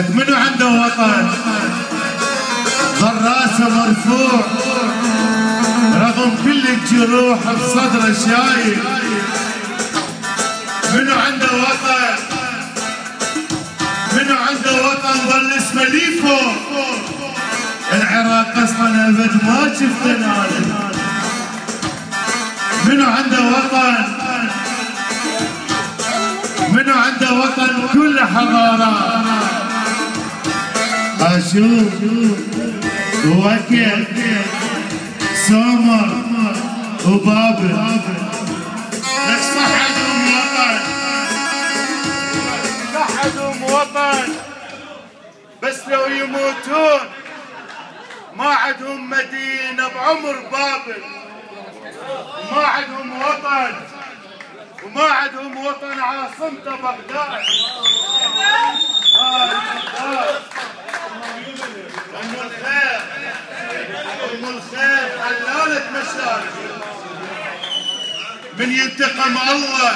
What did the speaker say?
لك منو عنده وطن ظل راسه مرفوع رغم كل الجروح بصدره شايل؟ منو عنده وطن؟ منو عنده وطن ظل اسمه لي فوق؟ العراق اصلا ابد ما شفته نازل. منو عنده وطن؟ منو عنده وطن كل حضارات؟ اشوف وكل سومر وبابل لك صحدهم وطن، صحدهم وطن، بس لو يموتون ما عندهم مدينة بعمر بابل، ما عندهم وطن، وما عندهم وطن عاصمته بغداد. أم الخير، أم الخير حلالة مشاكل. من ينتقم الله